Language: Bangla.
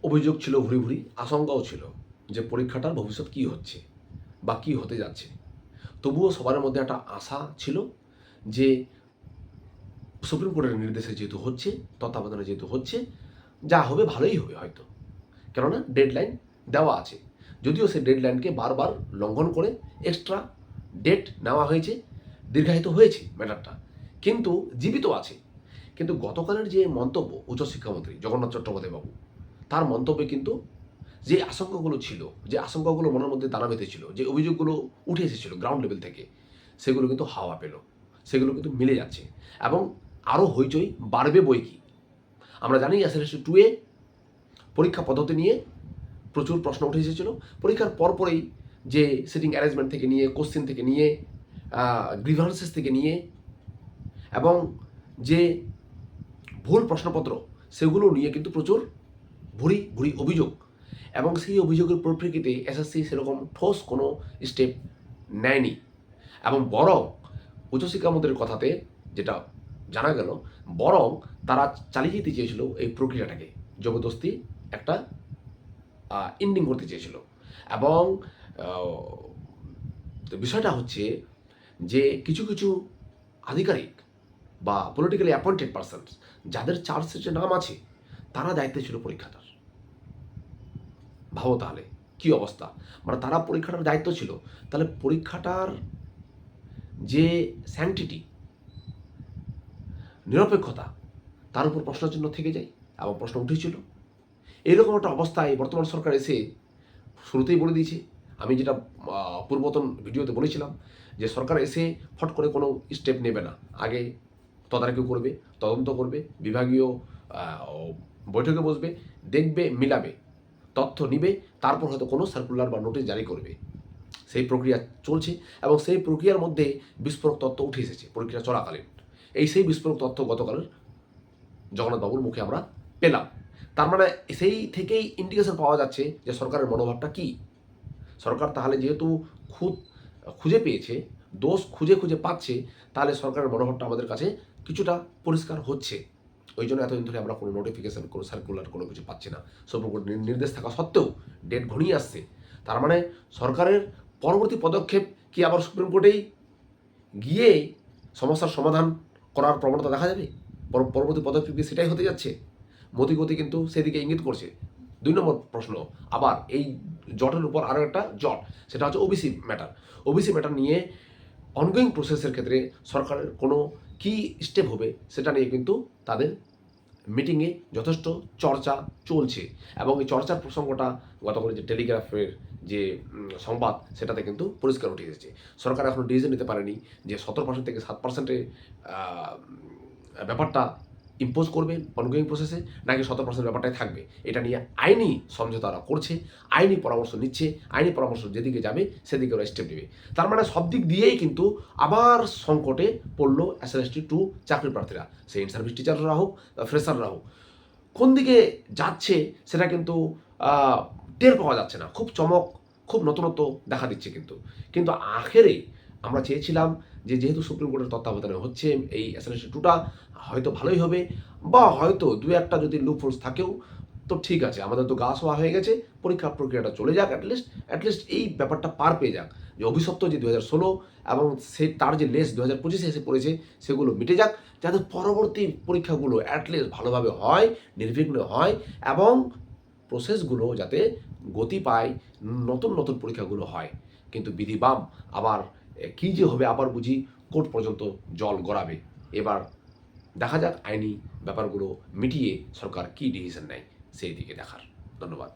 অভিযোগ ছিল ভুরি ভুরি, আশঙ্কাও ছিল যে পরীক্ষাটার ভবিষ্যৎ কী হচ্ছে বা কী হতে যাচ্ছে। তবুও সবার মধ্যে একটা আশা ছিল যে সুপ্রিম কোর্টের নির্দেশে যেহেতু হচ্ছে, তত্ত্বাবধানে যেহেতু হচ্ছে, যা হবে ভালোই হবে হয়তো, কেননা ডেডলাইন দেওয়া আছে। যদিও সেই ডেডলাইনকে বারবার লঙ্ঘন করে এক্সট্রা ডেট নেওয়া হয়েছে, দীর্ঘায়িত হয়েছে ম্যাটারটা, কিন্তু জীবিত আছে। কিন্তু গতকালের যে মন্তব্য উচ্চশিক্ষামন্ত্রী জগন্নাথ চট্টোপাধ্যায় বাবু, তার মন্তব্যে কিন্তু যে আশঙ্কাগুলো ছিল, যে আশঙ্কাগুলো মনের মধ্যে দানা বেঁধেছিল, যে অভিযোগগুলো উঠে এসেছিল গ্রাউন্ড লেভেল থেকে, সেগুলো কিন্তু হাওয়া পেল, সেগুলো কিন্তু মিলে যাচ্ছে এবং আরও হইচই বাড়বে বই কি। আমরা জানি এসএসসি 2 এ পরীক্ষা পদ্ধতি নিয়ে প্রচুর প্রশ্ন উঠে এসেছিল। পরীক্ষার পরপরেই যে সিটিং অ্যারেঞ্জমেন্ট থেকে নিয়ে, কোশ্চেন থেকে নিয়ে, গ্রিভান্সেস থেকে নিয়ে এবং যে ভুল প্রশ্নপত্র, সেগুলো নিয়ে কিন্তু প্রচুর ভুরি ভুরি অভিযোগ, এবং সেই অভিযোগের পরিপ্রেক্ষিতে এসএসসি সেরকম ঠোস কোনো স্টেপ নেয়নি। এবং বরং উচ্চশিক্ষামন্ত্রীর কথাতে যেটা জানা গেল, বরং তারা চালিয়ে যেতে চেয়েছিল এই প্রক্রিয়াটাকে, জবরদস্তি একটা এন্ডিং করতে চেয়েছিল। এবং বিষয়টা হচ্ছে যে কিছু কিছু আধিকারিক বা পলিটিক্যালি অ্যাপয়েন্টেড পারসনস যাদের চার্জশিটে নাম আছে, তারা দায়িত্বে ছিল পরীক্ষাটার। ভাবো তাহলে কি অবস্থা, মানে তারা পরীক্ষাটার দায়িত্ব ছিল, তাহলে পরীক্ষাটার যে স্যাংটিটি, নিরপেক্ষতা, তার উপর প্রশ্নচিহ্ন থেকে যায় এবং প্রশ্ন উঠেছিল। এইরকম একটা অবস্থায় বর্তমান সরকার এসে শুরুতেই বলে দিয়েছে, আমি যেটা পূর্বতন ভিডিওতে বলেছিলাম, যে সরকার এসে ফট করে কোনো স্টেপ নেবে না, আগে তদারকি করবে, তদন্ত করবে, বিভাগীয় বৈঠকে বসবে, দেখবে, মিলাবে, তথ্য নিবে, তারপর হয়তো কোনো সার্কুলার বা নোটিশ জারি করবে। সেই প্রক্রিয়া চলছে এবং সেই প্রক্রিয়ার মধ্যে বিস্ফোরক তথ্য উঠে এসেছে পরীক্ষা চলাকালীন। সেই বিস্ফোরক তথ্য গতকাল জগন্নাথবাবুর মুখে আমরা পেলাম। তার মানে সেই থেকেই ইন্ডিকেশন পাওয়া যাচ্ছে যে সরকারের মনোভাবটা কী। সরকার তাহলে যেহেতু খুঁজে পেয়েছে, দোষ খুঁজে খুঁজে পাচ্ছে, তাহলে সরকারের মনোভাবটা আমাদের কাছে কিছুটা পরিষ্কার হচ্ছে। ওই জন্য এতদিন ধরে আমরা কোনো নোটিফিকেশান, কোনো সার্কুলার, কোনো কিছু পাচ্ছি না। সুপ্রিম কোর্ট নির্দেশ থাকা সত্ত্বেও ডেট ঘনিয়ে আসছে। তার মানে সরকারের পরবর্তী পদক্ষেপ কি আবার সুপ্রিম কোর্টেই গিয়ে সমস্যার সমাধান করার প্রবণতা দেখা যাবে? পরবর্তী পদক্ষেপ কি সেটাই হতে যাচ্ছে? মতিগতি কিন্তু সেদিকে ইঙ্গিত করছে। 2 নম্বর প্রশ্ন, আবার এই জটের উপর আরও একটা জট, সেটা হচ্ছে ওবিসি ম্যাটার। ওবিসি ম্যাটার নিয়ে অনগোয়িং প্রসেসের ক্ষেত্রে সরকারের কোনো কী স্টেপ হবে, সেটা নিয়ে কিন্তু তাদের মিটিংয়ে যথেষ্ট চর্চা চলছে। এবং এই চর্চার প্রসঙ্গটা গতকাল যে টেলিগ্রাফের যে সংবাদ, সেটাতে কিন্তু পরিষ্কার উঠে এসেছে। সরকার এখনও ডিসিশন নিতে পারেনি যে 17% থেকে 7% ব্যাপারটা ইম্পোজ করবে অনগোয়িং প্রসেসে, নাকি 17% ব্যাপারটাই থাকবে। এটা নিয়ে আইনি সমঝোতারা করছে, আইনি পরামর্শ নিচ্ছে, আইনি পরামর্শ যেদিকে যাবে সেদিকে ওরা স্টেপ নেবে। তার মানে সব দিক দিয়েই কিন্তু আবার সংকটে পড়লো এসএলএসটি 2 চাকরি প্রার্থীরা, সে ইন সার্ভিস টিচাররা হোক, ফ্রেশাররা হোক। কোন দিকে যাচ্ছে সেটা কিন্তু টের পাওয়া যাচ্ছে না। খুব চমক, খুব নতুনত্ব দেখা দিচ্ছে কিন্তু আখেরে আমরা চেয়েছিলাম যে যেহেতু সুপ্রিম কোর্টের তত্ত্বাবধানে হচ্ছে এই এসএলএসটি 2টা, হয়তো ভালোই হবে, বা হয়তো 2-1টা যদি লুপহোলস থাকেও তো ঠিক আছে, আমাদের তো গা শোয়া হয়ে গেছে, পরীক্ষা প্রক্রিয়াটা চলে যাক, অ্যাটলিস্ট এই ব্যাপারটা পার পেয়ে যাক, যে অভিশপ্ত যে 2016 এবং তার যে লেস 2025-এ এসে পড়েছে, সেগুলো মিটে যাক, যাতে পরবর্তী পরীক্ষাগুলো অ্যাটলিস্ট ভালোভাবে হয়, নির্বিঘ্ন হয়, এবং প্রসেসগুলো যাতে গতি পায়, নতুন নতুন পরীক্ষাগুলো হয়। কিন্তু বিধিবাম আবার কী যে হবে, আবার বুঝি কোর্ট পর্যন্ত জল গড়াবে। এবার দেখা যাক আইনি ব্যাপারগুলো মিটিয়ে সরকার কী ডিসিশন নেয়, সেই দিকে দেখার। ধন্যবাদ।